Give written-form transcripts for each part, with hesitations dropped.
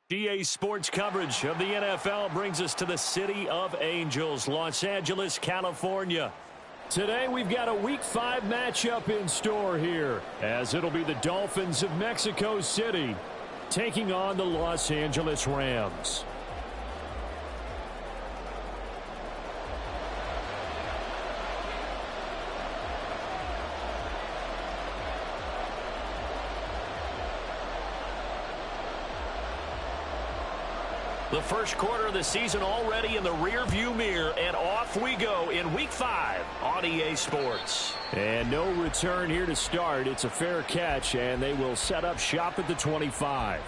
GA Sports coverage of the NFL brings us to the City of Angels, Los Angeles, California. Today we've got a Week 5 matchup in store here, as it'll be the Dolphins of Mexico City taking on the Los Angeles Rams. The first quarter of the season already in the rearview mirror, and off we go in Week 5 on EA Sports. And no return here to start. It's a fair catch, and they will set up shop at the 25.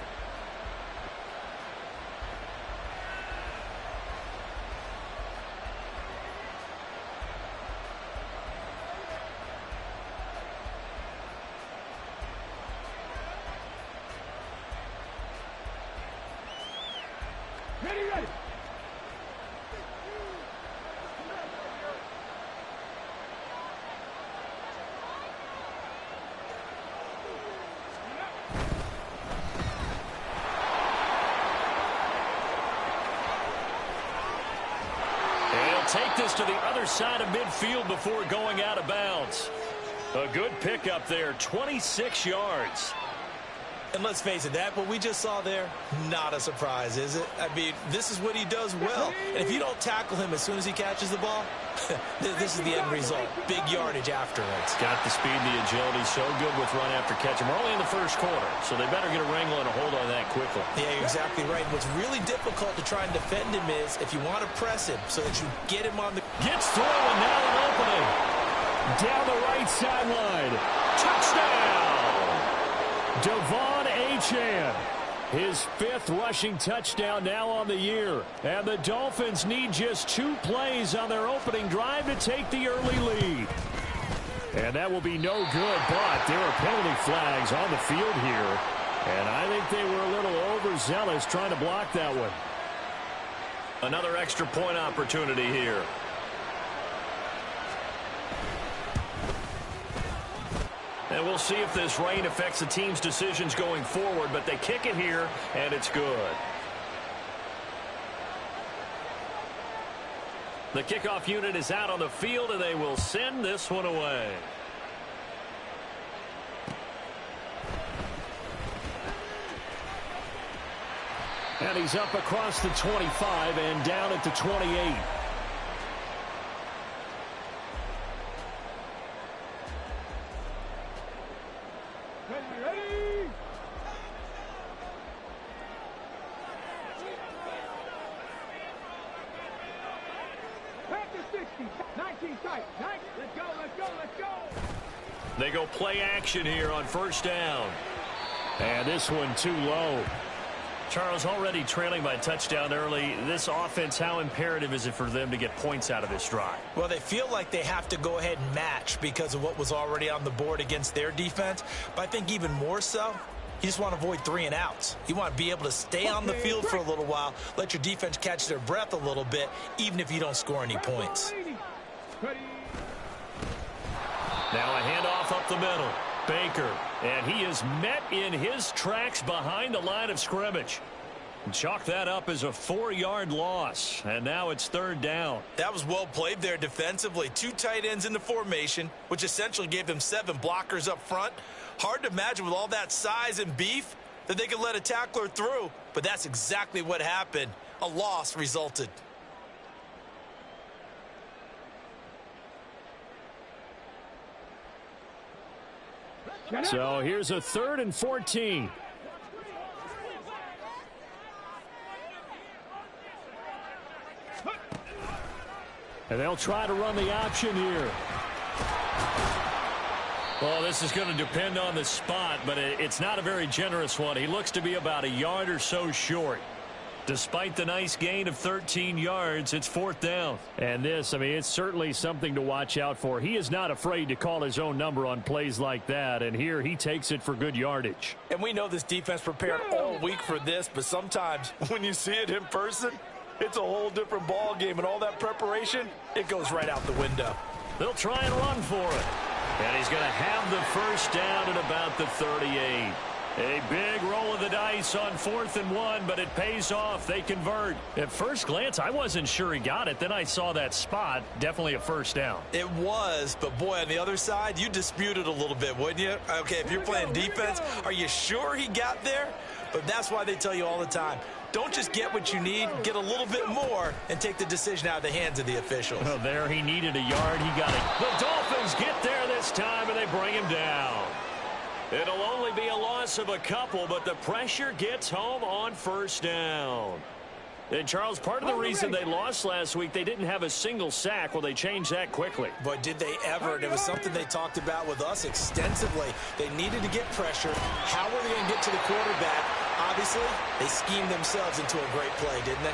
Take this to the other side of midfield before going out of bounds. A good pickup there, 26 yards. And let's face it, that what we just saw there, not a surprise, is it? I mean, this is what he does well. And if you don't tackle him as soon as he catches the ball, this is the end result. Big yardage afterwards. Got the speed and the agility, so good with run after catch. And we're only in the first quarter, so they better get a wrangle and a hold on that quickly. Yeah, you're exactly right. What's really difficult to try and defend him is if you want to press him so that you get him on the... Gets through, and now an opening. Down the right sideline. Touchdown! Devon Achane, his 5th rushing touchdown now on the year. And the Dolphins need just 2 plays on their opening drive to take the early lead. And that will be no good, but there are penalty flags on the field here. And I think they were a little overzealous trying to block that one. Another extra point opportunity here. And we'll see if this rain affects the team's decisions going forward, but they kick it here, and it's good. The kickoff unit is out on the field, and they will send this one away. And he's up across the 25 and down at the 28. They go play action here on first down. And this one too low. Charles, already trailing by touchdown early. This offense, how imperative is it for them to get points out of this drive? Well, they feel like they have to go ahead and match because of what was already on the board against their defense. But I think even more so, you just want to avoid 3 and outs. You want to be able to stay on the field for a little while, let your defense catch their breath a little bit, even if you don't score any points. Now a handoff up the middle. Baker, and he is met in his tracks behind the line of scrimmage. Chalk that up as a 4-yard loss, and now it's 3rd down. That was well played there defensively. 2 tight ends in the formation, which essentially gave them 7 blockers up front. Hard to imagine with all that size and beef that they could let a tackler through, but that's exactly what happened. A loss resulted. So here's a 3rd and 14. And they'll try to run the option here. Well, this is going to depend on the spot, but it's not a very generous one. He looks to be about a yard or so short. Despite the nice gain of 13 yards, it's 4th down. And this, I mean, it's certainly something to watch out for. He is not afraid to call his own number on plays like that, and here he takes it for good yardage. And we know this defense prepared all week for this, but sometimes when you see it in person, it's a whole different ball game, and all that preparation, it goes right out the window. They'll try and run for it. And he's going to have the first down at about the 38. A big roll of the dice on 4th and 1, but it pays off. They convert. At first glance, I wasn't sure he got it. Then I saw that spot. Definitely a first down. It was, but boy, on the other side, you dispute it a little bit, wouldn't you? Okay, if you're playing defense, are you sure he got there? But that's why they tell you all the time, don't just get what you need, get a little bit more, and take the decision out of the hands of the officials. Oh, there he needed a yard. He got it. The Dolphins get there this time, and they bring him down. It'll only be a loss of a couple, but the pressure gets home on first down. And, Charles, part of the reason they lost last week, they didn't have a single sack. Well, they changed that quickly. But did they ever? And it was something they talked about with us extensively. They needed to get pressure. How were they going to get to the quarterback? Obviously, they schemed themselves into a great play, didn't they?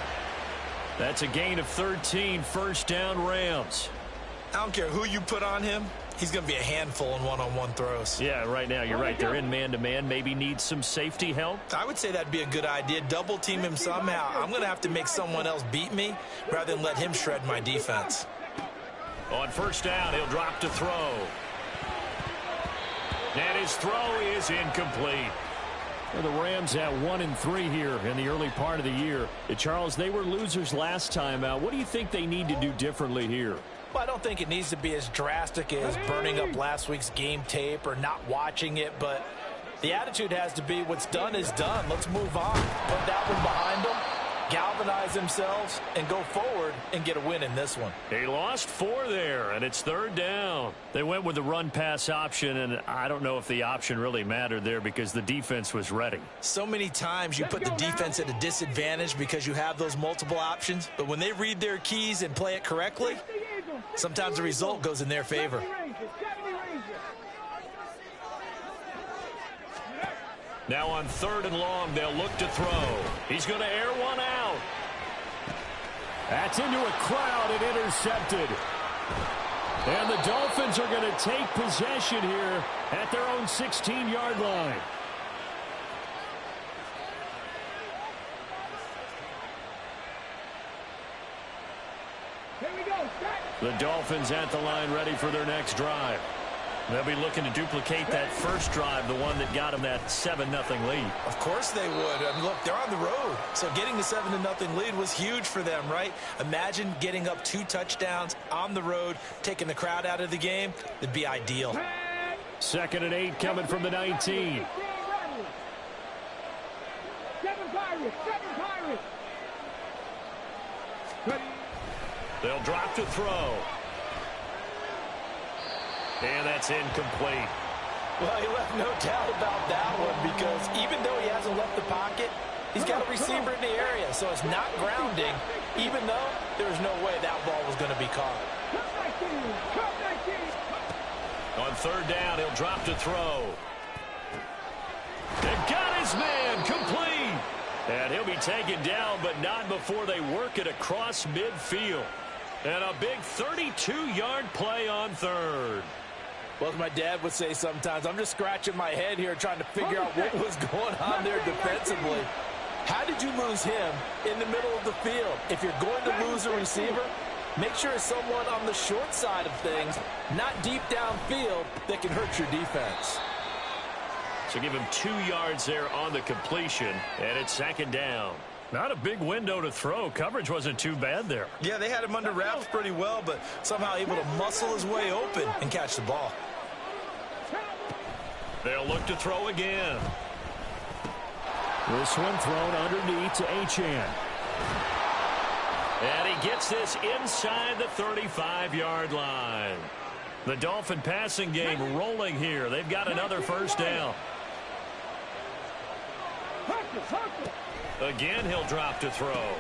That's a gain of 13, first down Rams. I don't care who you put on him. He's going to be a handful in one-on-one throws. Yeah, right now, you're right. They're in man-to-man. Maybe needs some safety help. I would say that'd be a good idea. Double team him somehow. I'm going to have to make someone else beat me rather than let him shred my defense. On first down, he'll drop to throw. And his throw is incomplete. Well, the Rams at 1-3 here in the early part of the year. Charles, they were losers last time out. What do you think they need to do differently here? Well, I don't think it needs to be as drastic as burning up last week's game tape or not watching it, but the attitude has to be what's done is done. Let's move on. Put that one behind them, galvanize themselves, and go forward and get a win in this one. He lost 4 there, and it's third down. They went with the run-pass option, and I don't know if the option really mattered there because the defense was ready. So many times you put the defense at a disadvantage because you have those multiple options, but when they read their keys and play it correctly, sometimes the result goes in their favor. Now on 3rd and long, they'll look to throw. He's going to air one out. That's into a crowd and intercepted. And the Dolphins are going to take possession here at their own 16-yard line. Here we go. The Dolphins at the line ready for their next drive. They'll be looking to duplicate that first drive, the one that got them that 7-0 lead. Of course they would. And look, they're on the road. So getting the 7-0 lead was huge for them, right? Imagine getting up 2 touchdowns on the road, taking the crowd out of the game. It'd be ideal. 2nd and 8 coming from the 19. Seven Pirates. They'll drop to throw. And that's incomplete. Well, he left no doubt about that one because even though he hasn't left the pocket, he's got a receiver in the area, so it's not grounding, even though there's no way that ball was going to be caught. On 3rd down, he'll drop to throw. They got his man, complete. And he'll be taken down, but not before they work it across midfield. And a big 32-yard play on 3rd. Well, as my dad would say sometimes, I'm just scratching my head here trying to figure out what was going on there defensively. How did you lose him in the middle of the field? If you're going to lose a receiver, make sure it's someone on the short side of things, not deep downfield, that can hurt your defense. So give him 2 yards there on the completion, and it's 2nd down. Not a big window to throw. Coverage wasn't too bad there. Yeah, they had him under wraps pretty well, but somehow able to muscle his way open and catch the ball. They'll look to throw again. This one thrown underneath to Achane. And he gets this inside the 35-yard line. The Dolphin passing game rolling here. They've got another first down. Again, he'll drop to throw.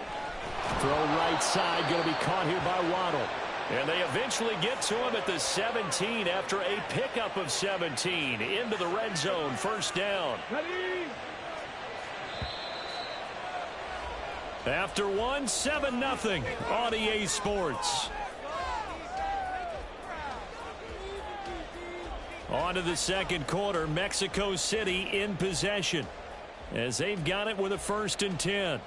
Throw right side, going to be caught here by Waddle. And they eventually get to him at the 17 after a pickup of 17 into the red zone. First down. After 7-0 on EA Sports. On to the 2nd quarter. Mexico City in possession, as they've got it with a 1st and 10.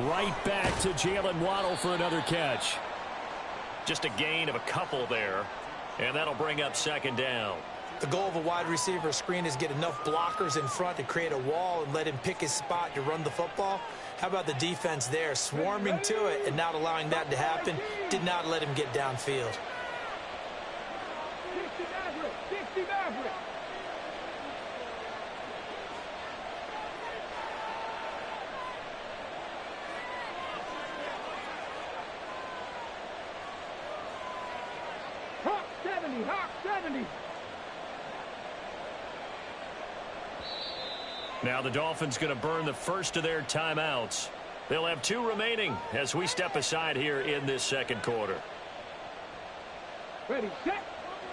Right back to Jalen Waddle for another catch. Just a gain of a couple there, and that'll bring up second down. The goal of a wide receiver screen is get enough blockers in front to create a wall and let him pick his spot to run the football. How about the defense there, swarming to it and not allowing that to happen? Did not let him get downfield. 60 Maverick. Hawk 70, Hawk 70. Now the Dolphins going to burn the first of their timeouts. They'll have 2 remaining as we step aside here in this second quarter. Ready, set.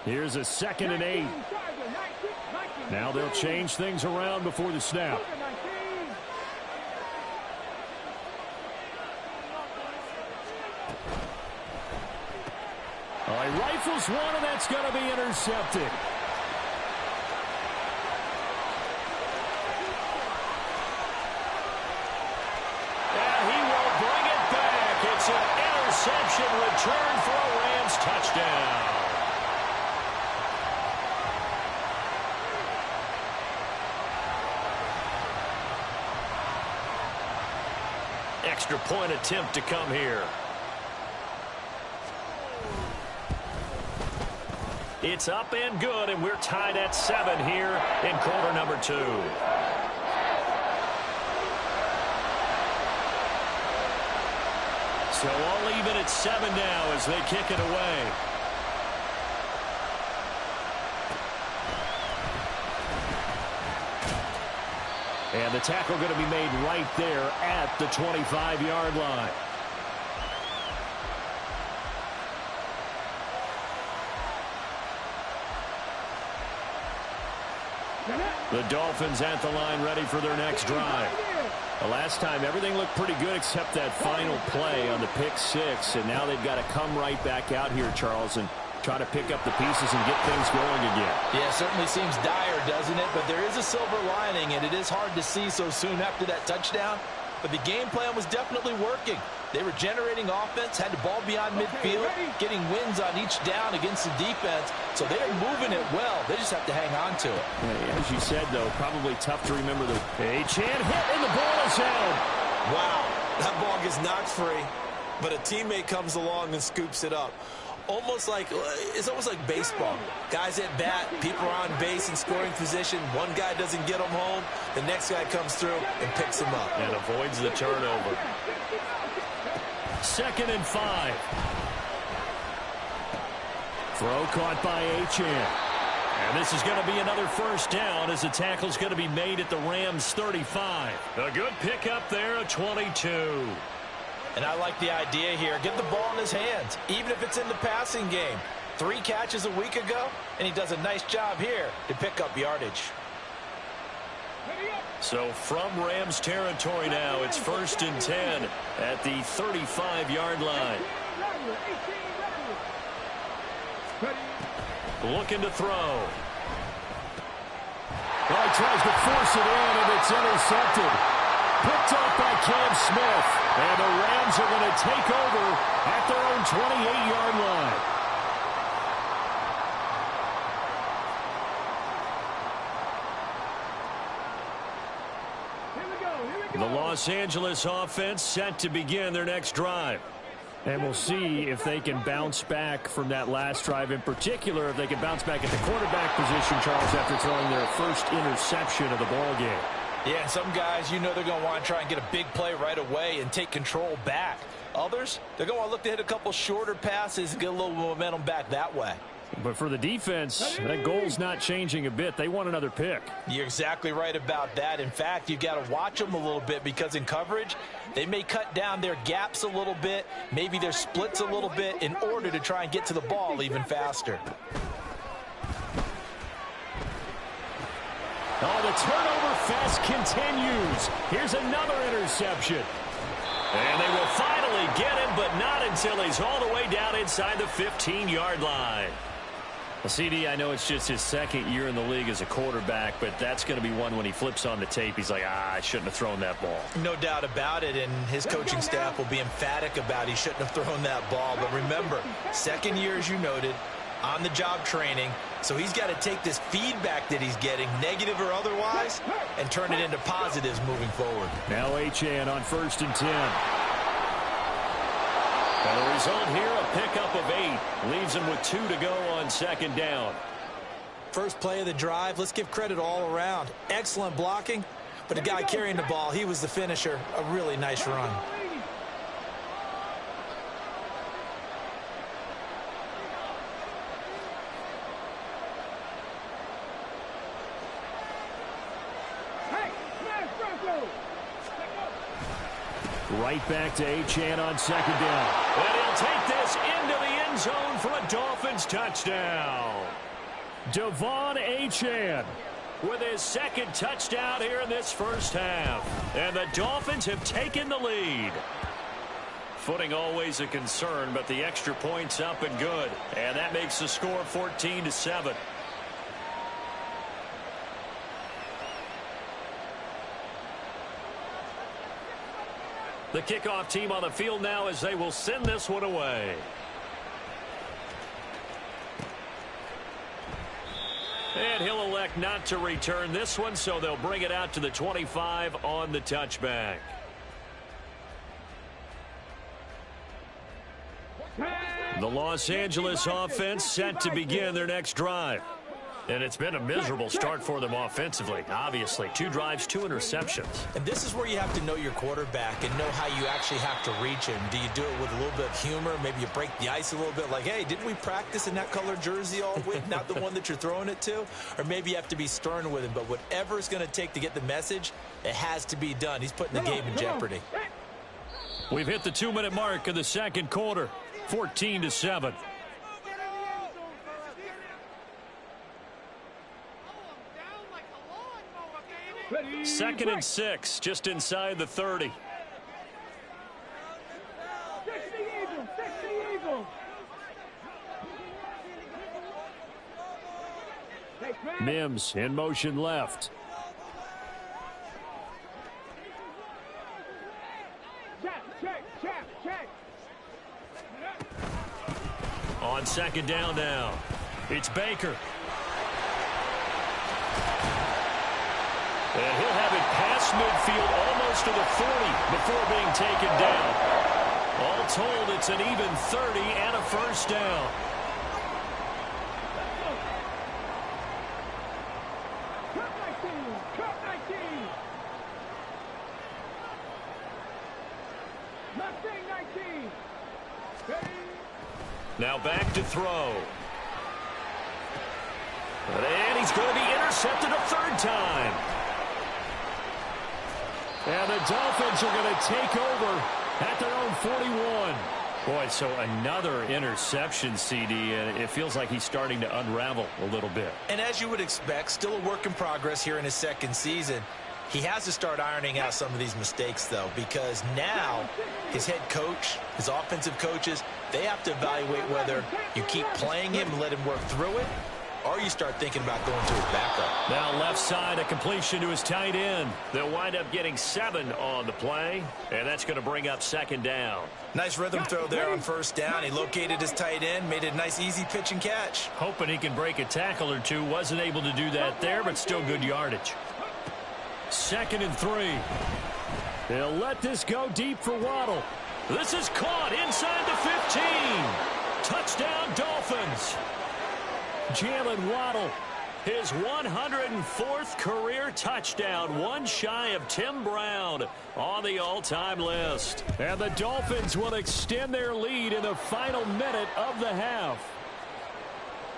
Here's a 2nd and 8. Now they'll change things around before the snap. All right, rifles one, and that's going to be intercepted. It's an interception return for a Rams touchdown. Extra point attempt to come here. It's up and good, and we're tied at 7 here in quarter number 2. So all even at 7 now as they kick it away. And the tackle going to be made right there at the 25-yard line. The Dolphins at the line ready for their next drive. The last time everything looked pretty good except that final play on the pick 6, and now they've got to come right back out here, Charles, and try to pick up the pieces and get things going again. Yeah, certainly seems dire, doesn't it? But there is a silver lining, and it is hard to see so soon after that touchdown. But the game plan was definitely working. They were generating offense, had the ball beyond midfield, getting wins on each down against the defense. So they're moving it well. They just have to hang on to it. Yeah, as you said, though, probably tough to remember the Achane hit, and the ball is held. Wow, that ball gets knocked free, but a teammate comes along and scoops it up. It's almost like baseball. Guys at bat, people are on base in scoring position. One guy doesn't get them home. The next guy comes through and picks them up. And avoids the turnover. 2nd and 5. Throw caught by Achane. And this is going to be another first down as the tackle's going to be made at the Rams' 35. A good pickup there, a 22. And I like the idea here. Get the ball in his hands, even if it's in the passing game. 3 catches a week ago, and he does a nice job here to pick up yardage. So from Rams territory now, it's 1st and 10 at the 35-yard line. Looking to throw. Well, he tries to force it in, and it's intercepted. Picked up by Cam Smith. And the Rams are going to take over at their own 28-yard line. The Los Angeles offense set to begin their next drive. And we'll see if they can bounce back from that last drive, in particular, if they can bounce back at the quarterback position, Charles, after throwing their first interception of the ball game. Yeah, and some guys, they're going to want to try and get a big play right away and take control back. Others, they're going to look to hit a couple shorter passes and get a little momentum back that way. But for the defense, that goal's not changing a bit. They want another pick. You're exactly right about that. In fact, you've got to watch them a little bit because in coverage, they may cut down their gaps a little bit, maybe their splits a little bit in order to try and get to the ball even faster. Oh, the turnover fest continues. Here's another interception. And they will finally get him, but not until he's all the way down inside the 15-yard line. Well, CD, I know it's just his second year in the league as a quarterback, but that's going to be one when he flips on the tape. He's like, I shouldn't have thrown that ball. No doubt about it, and his coaching staff will be emphatic about he shouldn't have thrown that ball. But remember, second year, as you noted, on-the-job training, so he's got to take this feedback that he's getting, negative or otherwise, and turn it into positives moving forward. Now Achane on 1st and 10. And the result here, a pickup of 8. Leaves him with 2 to go on 2nd down. First play of the drive, let's give credit all around. Excellent blocking, but the guy carrying the ball, he was the finisher. A really nice run. Right back to Achane on 2nd down. And he'll take this into the end zone for a Dolphins touchdown. Devon Achane with his 2nd touchdown here in this first half. And the Dolphins have taken the lead. Footing always a concern, but the extra point's up and good. And that makes the score 14-7. The kickoff team on the field now as they will send this one away. And he'll elect not to return this one, so they'll bring it out to the 25 on the touchback. The Los Angeles offense set to begin their next drive. And it's been a miserable start for them offensively, obviously. 2 drives, 2 interceptions. And this is where you have to know your quarterback and know how you actually have to reach him. Do you do it with a little bit of humor? Maybe you break the ice a little bit like, hey, didn't we practice in that color jersey all week? Not the one that you're throwing it to? Or maybe you have to be stern with him. But whatever it's going to take to get the message, it has to be done. He's putting the game in jeopardy. We've hit the 2-minute mark of the 2nd quarter. 14-7. 2nd and 6, just inside the 30. Mims in motion left. On 2nd down now, it's Baker. And he'll have it past midfield almost to the 40 before being taken down. All told, it's an even 30 and a first down. Now back to throw. And he's going to be intercepted a 3rd time. And the Dolphins are going to take over at their own 41. Boy, so another interception, CD, and it feels like he's starting to unravel a little bit. And as you would expect, still a work in progress here in his 2nd season. He has to start ironing out some of these mistakes, though, because now his head coach, his offensive coaches, they have to evaluate whether you keep playing him and let him work through it, or you start thinking about going to his backup. Now left side, a completion to his tight end. They'll wind up getting 7 on the play, and that's going to bring up 2nd down. Nice rhythm throw there on 1st down. He located his tight end, made it a nice easy pitch and catch. Hoping he can break a tackle or two. Wasn't able to do that there, but still good yardage. 2nd and 3. They'll let this go deep for Waddle. This is caught inside the 15. Touchdown Dolphins. Jalen Waddle, his 104th career touchdown, one shy of Tim Brown on the all-time list. And the Dolphins will extend their lead in the final minute of the half.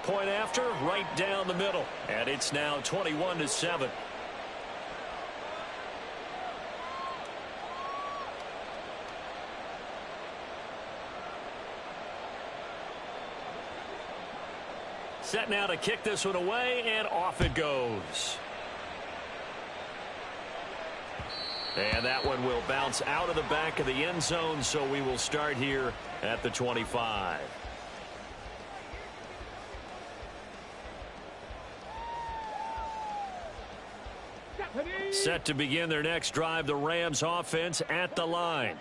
Point after, right down the middle. And it's now 21-7. Set now to kick this one away, and off it goes. And that one will bounce out of the back of the end zone, so we will start here at the 25. Set to begin their next drive, the Rams offense at the line.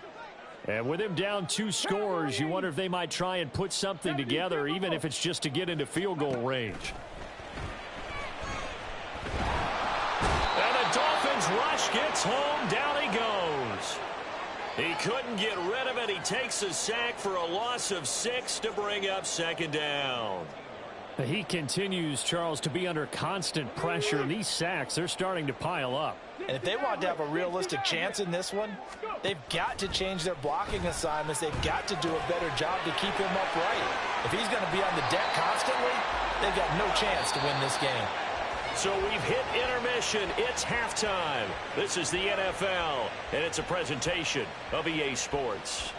And with him down 2 scores, you wonder if they might try and put something together, even if it's just to get into field goal range. And the Dolphins rush gets home. Down he goes. He couldn't get rid of it. He takes a sack for a loss of 6 to bring up 2nd down. He continues, Charles, to be under constant pressure. And these sacks, they're starting to pile up. And if they want to have a realistic chance in this one, they've got to change their blocking assignments. They've got to do a better job to keep him upright. If he's going to be on the deck constantly, they've got no chance to win this game. So we've hit intermission. It's halftime. This is the NFL, and it's a presentation of EA Sports.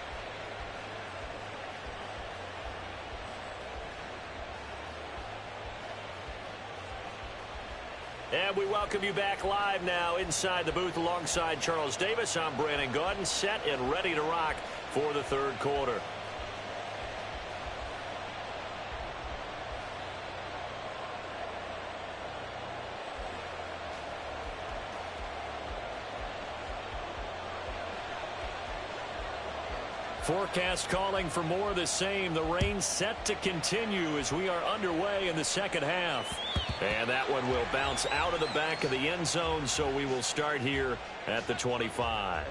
And we welcome you back live now inside the booth alongside Charles Davis. I'm Brandon Gaudin, set and ready to rock for the 3rd quarter. Forecast calling for more of the same. The rain set to continue as we are underway in the 2nd half. And that one will bounce out of the back of the end zone, so we will start here at the 25.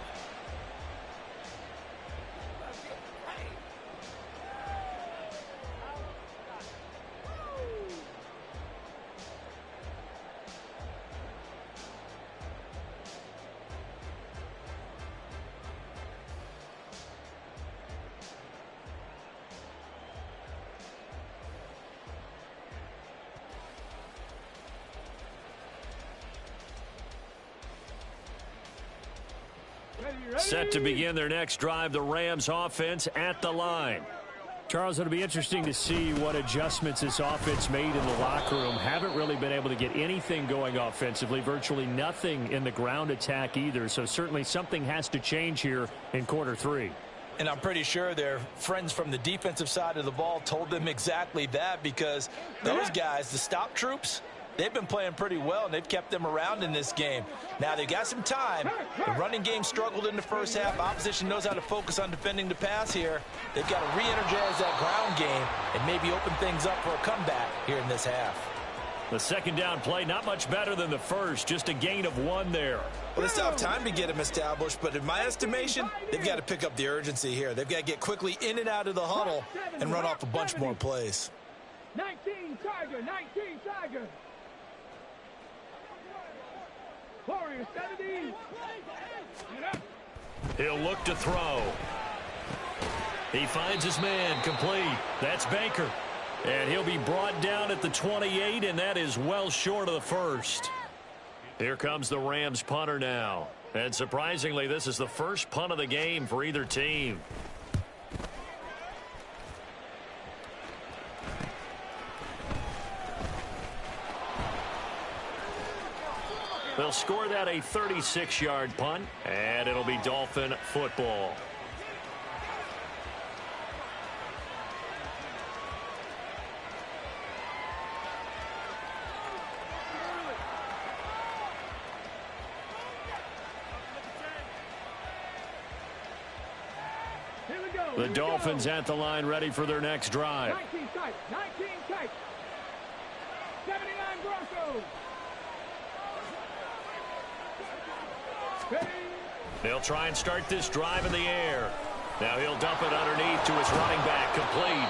Set to begin their next drive, the Rams offense at the line. Charles, it'll be interesting to see what adjustments this offense made in the locker room. Haven't really been able to get anything going offensively, virtually nothing in the ground attack either. So certainly something has to change here in quarter 3. And I'm pretty sure their friends from the defensive side of the ball told them exactly that, because those guys, the stop troops, they've been playing pretty well, and they've kept them around in this game. Now, they've got some time. The running game struggled in the first half. Opposition knows how to focus on defending the pass here. They've got to re-energize that ground game and maybe open things up for a comeback here in this half. The 2nd down play, not much better than the first, just a gain of 1 there. Well, they still have time to get them established, but in my estimation, they've got to pick up the urgency here. They've got to get quickly in and out of the huddle and run off a bunch more plays. 19 Tiger, 19 Tiger. Warriors 70. He'll look to throw. He finds his man, complete. That's Baker. And he'll be brought down at the 28, and that is well short of the first. Here comes the Rams punter now. And surprisingly, this is the first punt of the game for either team. They'll score that a 36-yard punt, and it'll be Dolphin football. The Dolphins at the line, ready for their next drive. 19 tight, 19 tight. 79 Broncos. They'll try and start this drive in the air. Now he'll dump it underneath to his running back, complete.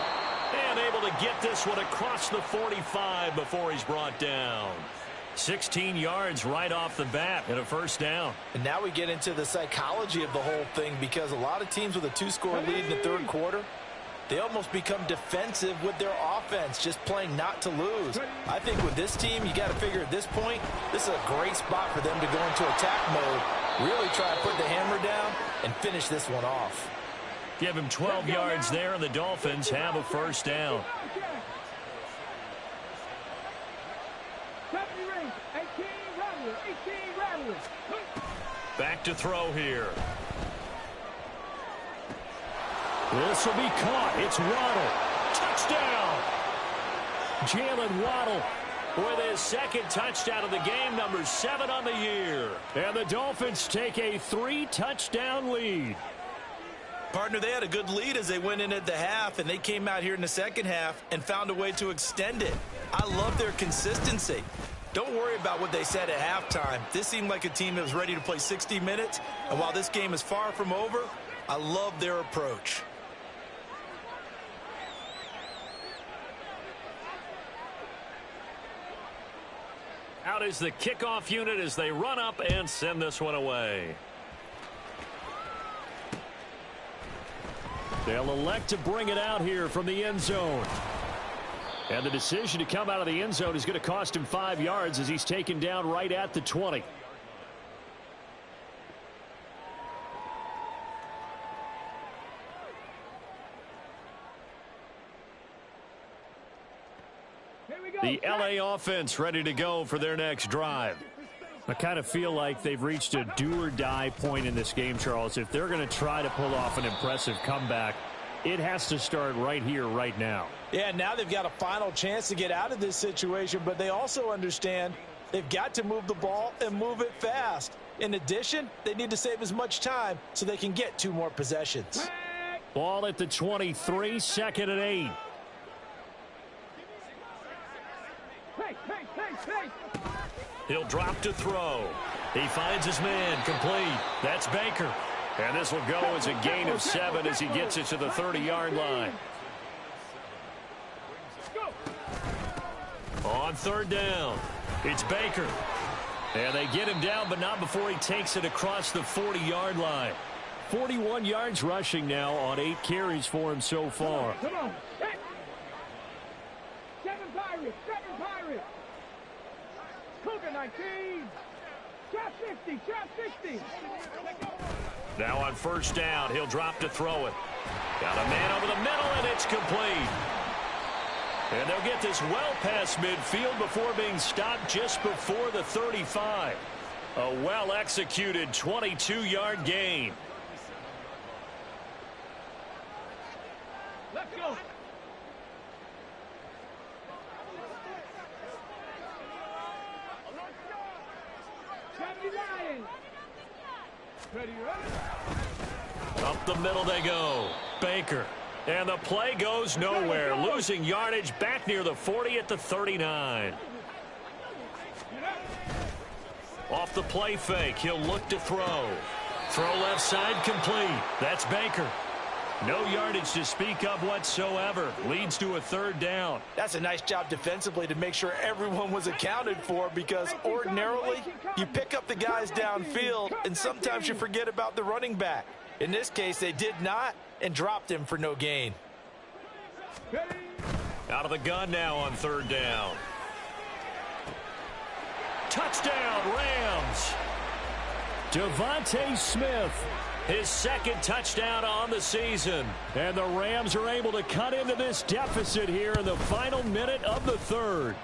And able to get this one across the 45 before he's brought down. 16 yards right off the bat and a 1st down. And now we get into the psychology of the whole thing, because a lot of teams with a 2-score lead in the 3rd quarter, they almost become defensive with their offense, just playing not to lose. I think with this team, you got to figure at this point, this is a great spot for them to go into attack mode, really try to put the hammer down and finish this one off. Give him 12 yards there, and the Dolphins have a 1st down. Back to throw here. This will be caught. It's Waddle. Touchdown. Jalen Waddle with his second touchdown of the game, number 7 on the year. And the Dolphins take a 3-touchdown lead. Partner, they had a good lead as they went in at the half, and they came out here in the second half and found a way to extend it. I love their consistency. Don't worry about what they said at halftime. This seemed like a team that was ready to play 60 minutes, and while this game is far from over, I love their approach. Out is the kickoff unit as they run up and send this one away. They'll elect to bring it out here from the end zone. And the decision to come out of the end zone is going to cost him 5 yards as he's taken down right at the 20. The LA offense ready to go for their next drive. I kind of feel like they've reached a do-or-die point in this game, Charles. If they're going to try to pull off an impressive comeback, it has to start right here, right now. Yeah, now they've got a final chance to get out of this situation, but they also understand they've got to move the ball and move it fast. In addition, they need to save as much time so they can get 2 more possessions. Ball at the 23, 2nd and 8. He'll drop to throw. He finds his man, complete. That's Baker. And this will go as a gain of 7 as he gets it to the 30-yard line. On 3rd down, it's Baker. And they get him down, but not before he takes it across the 40-yard line. 41 yards rushing now on 8 carries for him so far. Come on. 7 Pirates. Cougar 19. Trap 60. Now on 1st down, he'll drop to throw it. Got a man over the middle, and it's complete. And they'll get this well past midfield before being stopped just before the 35. A well-executed 22-yard gain. Let's go. Ready. Up the middle they go. Baker. And the play goes nowhere. Losing yardage back near the 40 at the 39. Off the play fake. He'll look to throw. Throw left side complete. That's Baker. No yardage to speak of whatsoever. Leads to a 3rd down. That's a nice job defensively to make sure everyone was accounted for, because ordinarily you pick up the guys downfield and sometimes you forget about the running back. In this case, they did not and dropped him for no gain. Out of the gun now on 3rd down. Touchdown, Rams. Devontae Smith, his 2nd touchdown on the season. And the Rams are able to cut into this deficit here in the final minute of the 3rd.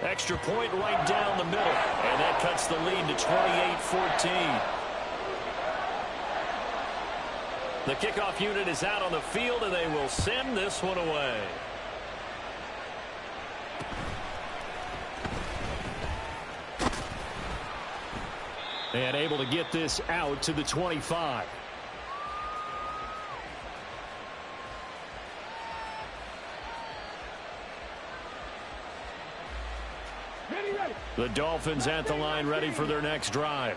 Extra point right down the middle. And that cuts the lead to 28-14. The kickoff unit is out on the field, and they will send this one away. And able to get this out to the 25. The Dolphins at the line ready for their next drive.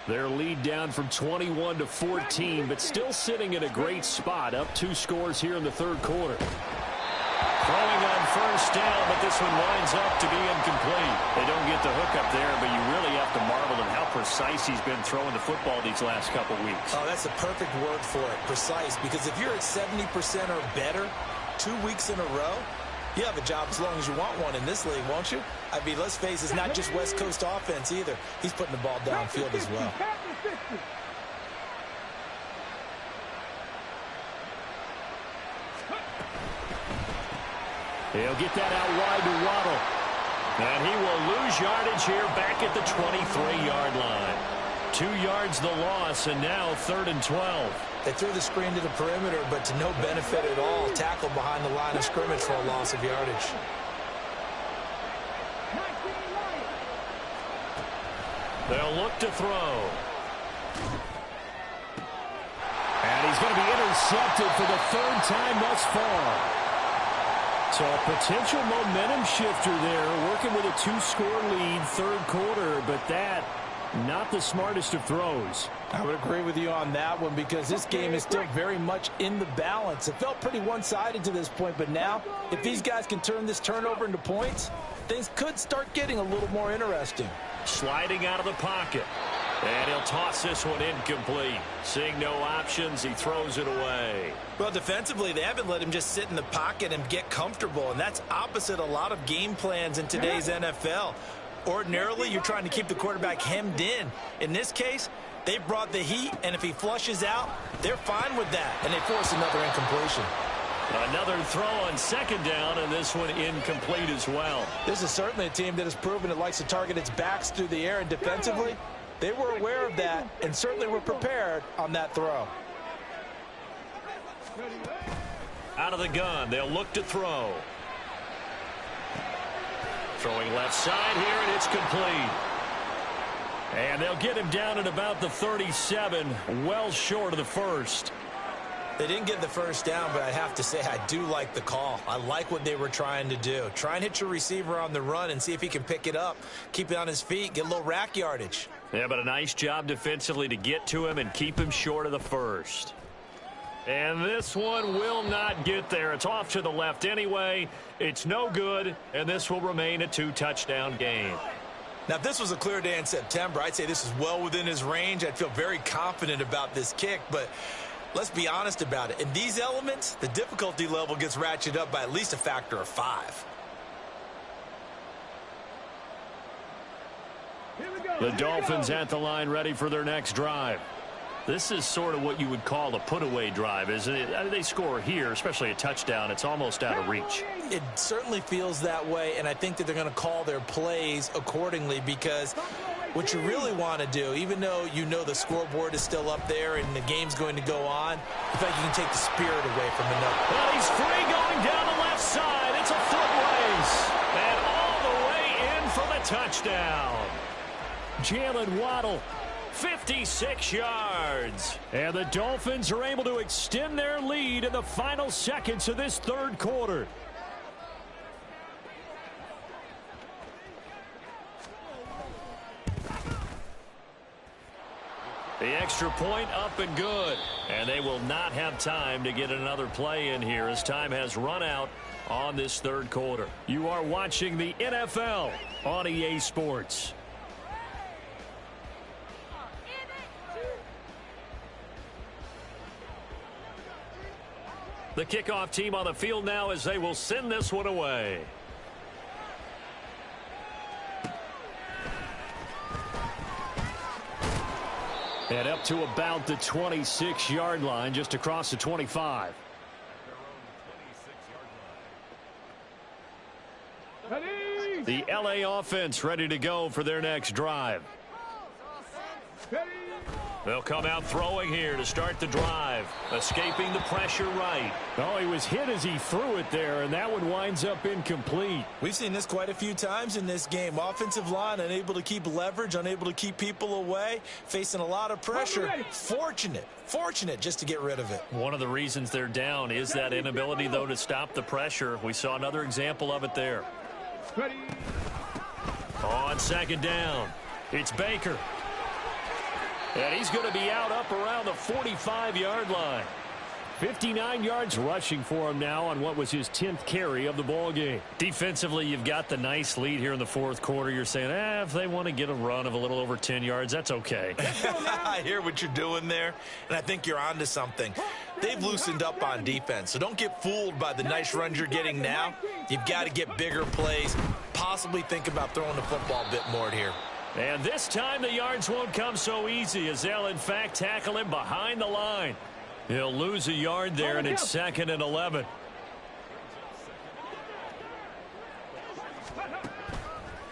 Their lead down from 21 to 14, but still sitting in a great spot, up 2 scores here in the 3rd quarter. Throwing on 1st down, but this one winds up to be incomplete. They don't get the hook up there, but you really have to marvel at how precise he's been throwing the football these last couple weeks. Oh, that's the perfect word for it, precise, because if you're at 70% or better 2 weeks in a row, you have a job as long as you want one in this league, won't you? I mean, let's face it, it's not just West Coast offense either. He's putting the ball downfield as well. He'll get that out wide to Waddle. And he will lose yardage here back at the 23-yard line. 2 yards the loss, and now 3rd and 12. They threw the screen to the perimeter, but to no benefit at all. Tackled behind the line of scrimmage for a loss of yardage. They'll look to throw. And he's going to be intercepted for the third time thus far. So a potential momentum shifter there, working with a 2-score lead, third quarter, but that, not the smartest of throws. I would agree with you on that one because this game is still very much in the balance. It felt pretty one-sided to this point, but now if these guys can turn this turnover into points, things could start getting a little more interesting. Sliding out of the pocket. And he'll toss this one incomplete. Seeing no options, he throws it away. Well, defensively, they haven't let him just sit in the pocket and get comfortable, and that's opposite a lot of game plans in today's NFL. Ordinarily, you're trying to keep the quarterback hemmed in. In this case, they brought the heat, and if he flushes out, they're fine with that, and they force another incompletion. Another throw on second down, and this one incomplete as well. This is certainly a team that has proven it likes to target its backs through the air, and defensively, they were aware of that and certainly were prepared on that throw. Out of the gun, they'll look to throw. Throwing left side here, and it's complete. And they'll get him down at about the 37, well short of the first. They didn't get the first down, but I have to say I do like the call. I like what they were trying to do. Try and hit your receiver on the run and see if he can pick it up, keep it on his feet, get a little rack yardage. Yeah, but a nice job defensively to get to him and keep him short of the first. And this one will not get there. It's off to the left anyway. It's no good, and this will remain a 2-touchdown game. Now, if this was a clear day in September, I'd say this is well within his range. I'd feel very confident about this kick, but let's be honest about it. In these elements, the difficulty level gets ratcheted up by at least a factor of 5. The Dolphins at the line ready for their next drive. This is sort of what you would call a put-away drive, isn't it? I mean, they score here, especially a touchdown. It's almost out of reach. It certainly feels that way, and I think that they're going to call their plays accordingly because what you really want to do, even though you know the scoreboard is still up there and the game's going to go on, I think you can take the spirit away from another. Well, he's free going down the left side. It's a foot race. And all the way in for the touchdown. Jalen Waddle, 56 yards. And the Dolphins are able to extend their lead in the final seconds of this third quarter. The extra point up and good. And they will not have time to get another play in here as time has run out on this third quarter. You are watching the NFL on EA Sports. The kickoff team on the field now as they will send this one away. And up to about the 26-yard line, just across the 25. The LA offense ready to go for their next drive. They'll come out throwing here to start the drive. Escaping the pressure right. Oh, he was hit as he threw it there, and that one winds up incomplete. We've seen this quite a few times in this game. Offensive line unable to keep leverage, unable to keep people away, facing a lot of pressure. Fortunate just to get rid of it. One of the reasons they're down is that inability, though, to stop the pressure. We saw another example of it there. On second down, it's Baker. And he's going to be out up around the 45-yard line. 59 yards rushing for him now on what was his 10th carry of the ball game. Defensively, you've got the nice lead here in the fourth quarter. You're saying, if they want to get a run of a little over 10 yards, that's okay. I hear what you're doing there, and I think you're onto something. They've loosened up on defense, so don't get fooled by the nice runs you're getting now. You've got to get bigger plays, possibly think about throwing the football a bit more here. And this time the yards won't come so easy as they'll, in fact, tackle him behind the line. He'll lose a yard there, and it's 2nd and 11.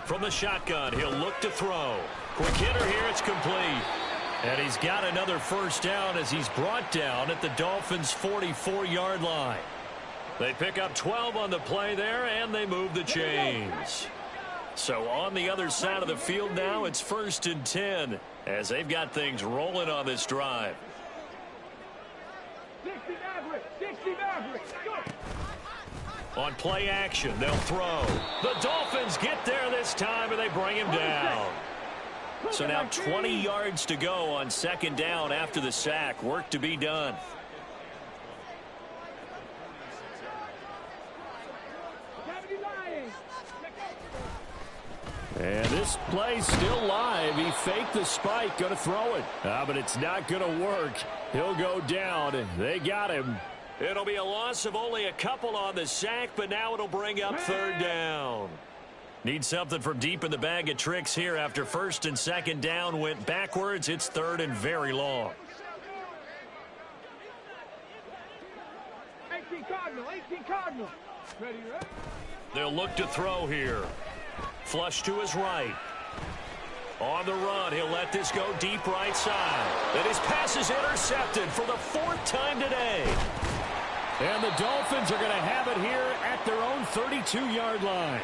From the shotgun, he'll look to throw. Quick hitter here, it's complete. And he's got another first down as he's brought down at the Dolphins' 44-yard line. They pick up 12 on the play there, and they move the chains. So on the other side of the field now, it's 1st and 10 as they've got things rolling on this drive. 60 Maverick, 60 Maverick, go! On play action, they'll throw. The Dolphins get there this time, and they bring him down. So now 20 yards to go on 2nd down after the sack. Work to be done. And this play's still live. He faked the spike, going to throw it. But it's not going to work. He'll go down. They got him. It'll be a loss of only a couple on the sack, but now it'll bring up 3rd down. Need something from deep in the bag of tricks here after 1st and 2nd down went backwards. It's 3rd and very long. 18 Cardinal, 18 Cardinal. Ready, ready? They'll look to throw here. Flush to his right. On the run, he'll let this go deep right side. And his pass is intercepted for the 4th time today. And the Dolphins are going to have it here at their own 32-yard line.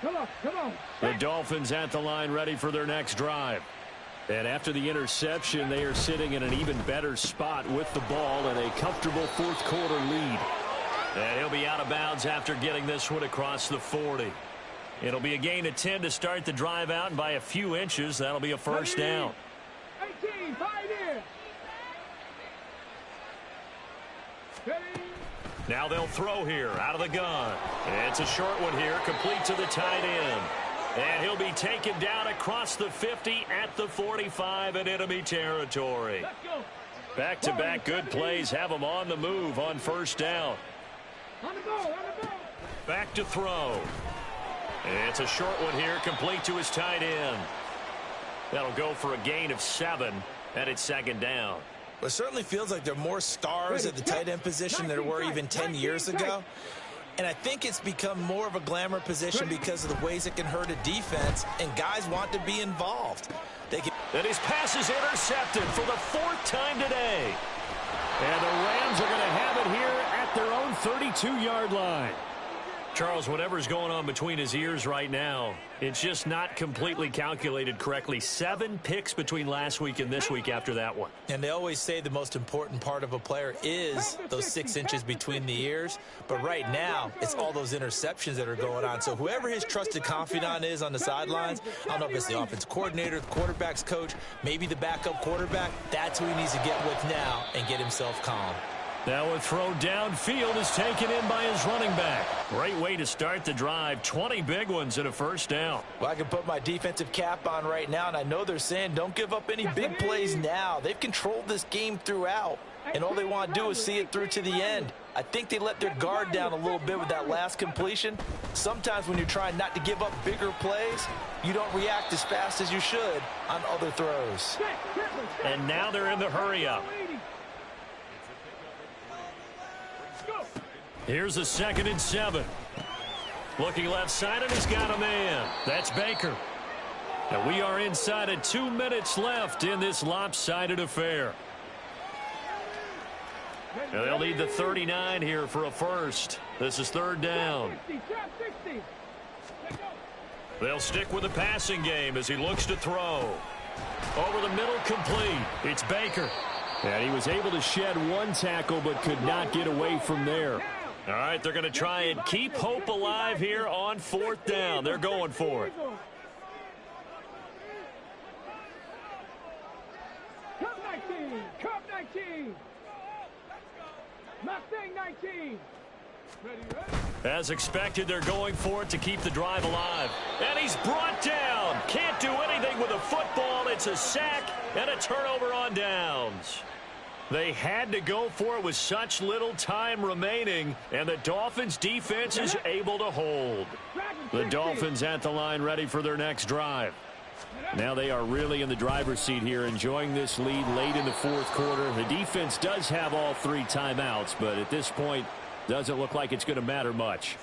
Come on, come on. The Dolphins at the line ready for their next drive. And after the interception, they are sitting in an even better spot with the ball and a comfortable 4th quarter lead. And he'll be out of bounds after getting this one across the 40. It'll be a gain of 10 to start the drive out, and by a few inches, that'll be a 1st down. 18, 5 in. Ready? Now they'll throw here out of the gun. It's a short one here, complete to the tight end. And he'll be taken down across the 50 at the 45 in enemy territory. Let's go. Back-to-back good plays have them on the move on 1st down. On the ball, on the ball. Back to throw. It's a short one here, complete to his tight end. That'll go for a gain of 7, and it's 2nd down. Well, it certainly feels like there are more stars at the tight end position than there were even 10 years ago. And I think it's become more of a glamour position because of the ways it can hurt a defense, and guys want to be involved. And his pass is intercepted for the 4th time today. And the Rams are going to have it here at their own 32-yard line. Charles, whatever's going on between his ears right now, it's just not completely calculated correctly. 7 picks between last week and this week after that one. And they always say the most important part of a player is those 6 inches between the ears. But right now, it's all those interceptions that are going on. So whoever his trusted confidant is on the sidelines, I don't know if it's the offense coordinator, the quarterback's coach, maybe the backup quarterback, that's who he needs to get with now and get himself calm. Now a throw downfield is taken in by his running back. Great way to start the drive. 20 big ones and a 1st down. Well, I can put my defensive cap on right now, and I know they're saying don't give up any big plays now. They've controlled this game throughout, and all they want to do is see it through to the end. I think they let their guard down a little bit with that last completion. Sometimes when you're trying not to give up bigger plays, you don't react as fast as you should on other throws. And now they're in the hurry-up. Here's a 2nd and 7. Looking left side, and he's got a man. That's Baker. And we are inside of 2 minutes left in this lopsided affair. And they'll need the 39 here for a 1st. This is 3rd down. They'll stick with the passing game as he looks to throw. Over the middle, complete. It's Baker. And he was able to shed 1 tackle but could not get away from there. All right, they're going to try and keep hope alive here on 4th down. They're going for it. Cup 19, Cup 19. Mustang 19. Ready, ready? As expected, they're going for it to keep the drive alive. And he's brought down. Can't do anything with a football. It's a sack and a turnover on downs. They had to go for it with such little time remaining, and the Dolphins' defense is able to hold. The Dolphins at the line ready for their next drive. Now they are really in the driver's seat here, enjoying this lead late in the 4th quarter. The defense does have all 3 timeouts, but at this point, doesn't look like it's going to matter much.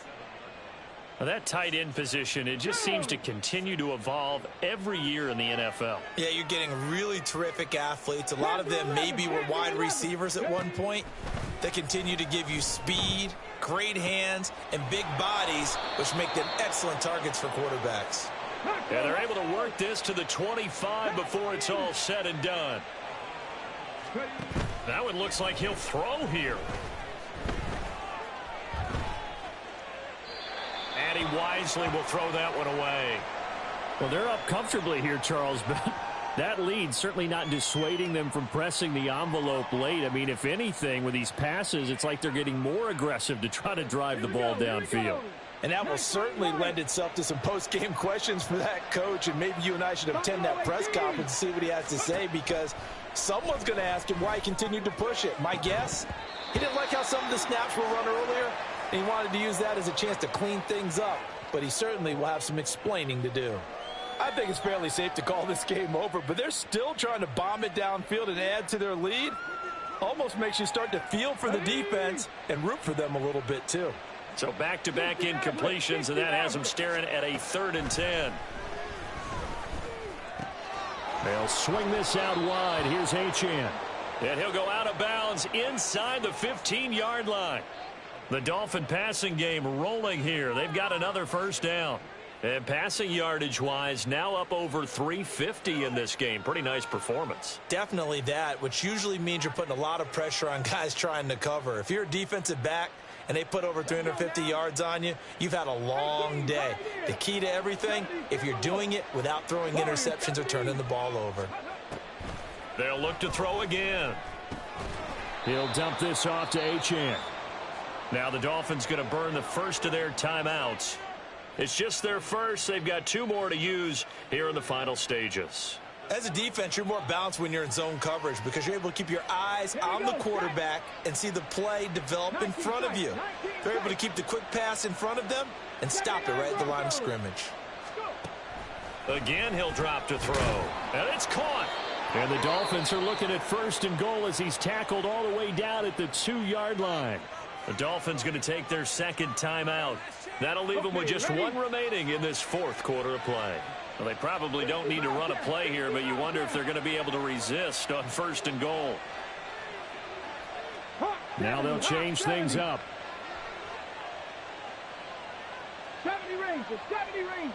Well, that tight end position, it just seems to continue to evolve every year in the NFL. Yeah, you're getting really terrific athletes. A lot of them maybe were wide receivers at one point. They continue to give you speed, great hands, and big bodies, which make them excellent targets for quarterbacks. Yeah, they're able to work this to the 25 before it's all said and done. That one looks like he'll throw here. And he wisely will throw that one away. Well, they're up comfortably here, Charles, but that lead certainly not dissuading them from pressing the envelope late. I mean, if anything, with these passes, it's like they're getting more aggressive to try to drive the ball downfield. And that will certainly lend itself to some post-game questions for that coach, and maybe you and I should attend that press conference and see what he has to say, because someone's going to ask him why he continued to push it. My guess, he didn't like how some of the snaps were run earlier, and he wanted to use that as a chance to clean things up, but he certainly will have some explaining to do. I think it's fairly safe to call this game over, but they're still trying to bomb it downfield and add to their lead. Almost makes you start to feel for the defense and root for them a little bit too. So back-to-back incompletions, and that has them staring at a 3rd and 10. They'll swing this out wide. Here's Achane. And he'll go out of bounds inside the 15-yard line. The Dolphin passing game rolling here. They've got another first down. And passing yardage-wise, now up over 350 in this game. Pretty nice performance. Definitely that, which usually means you're putting a lot of pressure on guys trying to cover. If you're a defensive back and they put over 350 yards on you, you've had a long day. The key to everything, if you're doing it without throwing interceptions or turning the ball over. They'll look to throw again. He'll dump this off to Achane. Now the Dolphins going to burn the first of their timeouts. It's just their first. They've got 2 more to use here in the final stages. As a defense, you're more balanced when you're in zone coverage because you're able to keep your eyes on the quarterback and see the play develop in front of you. They're able to keep the quick pass in front of them and stop it right at the line of scrimmage. Again, he'll drop to throw. And it's caught. And the Dolphins are looking at 1st and goal as he's tackled all the way down at the 2-yard line. The Dolphins going to take their second timeout. That'll leave them with just 1 remaining in this 4th quarter of play. Well, they probably don't need to run a play here, but you wonder if they're going to be able to resist on 1st and goal. Now they'll change things up. 70 Rangers, 70 Rangers.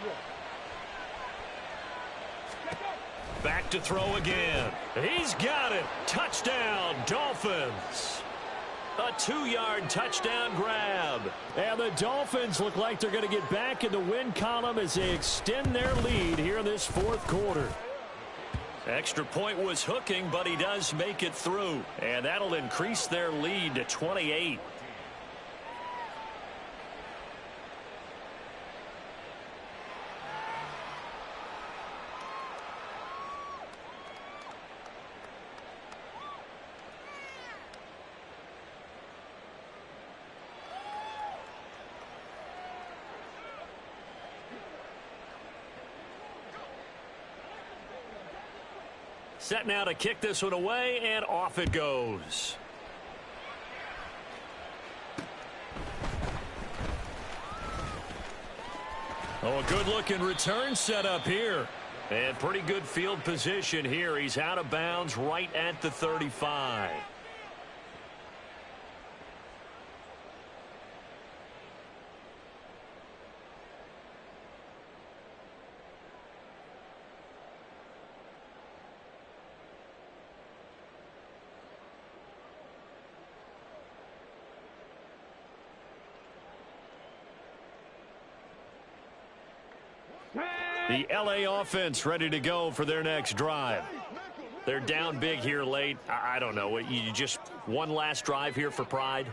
Back to throw again. He's got it. Touchdown, Dolphins. A 2-yard touchdown grab. And the Dolphins look like they're going to get back in the win column as they extend their lead here in this 4th quarter. Extra point was hooking, but he does make it through. And that'll increase their lead to 28. Set now to kick this one away, and off it goes. Oh, a good-looking return set up here. And pretty good field position here. He's out of bounds right at the 35. The LA offense ready to go for their next drive. They're down big here late. I don't know. You just one last drive here for pride?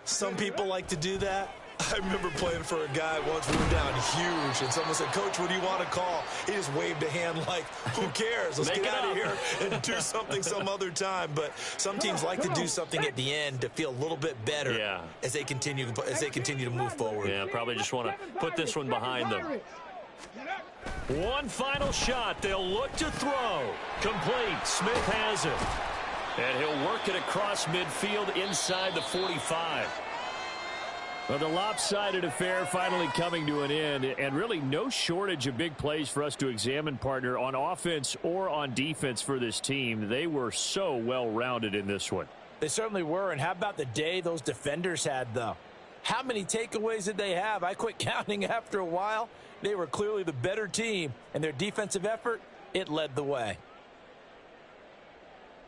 Some people like to do that. I remember playing for a guy once. We were down huge, and someone said, "Coach, what do you want to call?" He just waved a hand like, who cares? Let's get out of here and do something some other time. But some teams like to do something at the end to feel a little bit better as they continue to move forward. Yeah, probably just want to put this one behind them. One final shot. They'll look to throw. Complete. Smith has it. And he'll work it across midfield inside the 45. Well, the lopsided affair finally coming to an end, and really no shortage of big plays for us to examine, partner, on offense or on defense for this team. They were so well-rounded in this one. They certainly were, and how about the day those defenders had, though? How many takeaways did they have? I quit counting after a while. They were clearly the better team, and their defensive effort, it led the way.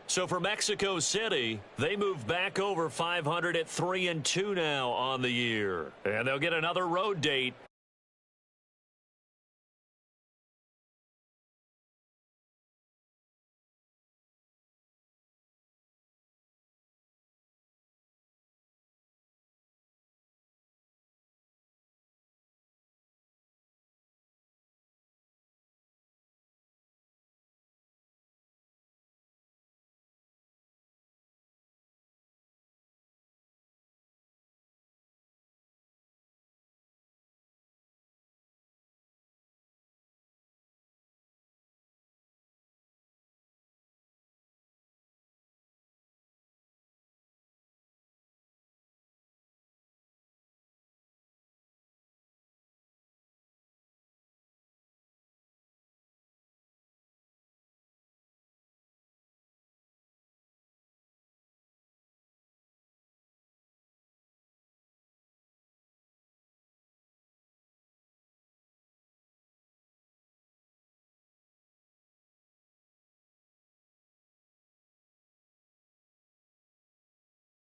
So for Mexico City, they move back over 500 at 3-2 now on the year. And they'll get another road date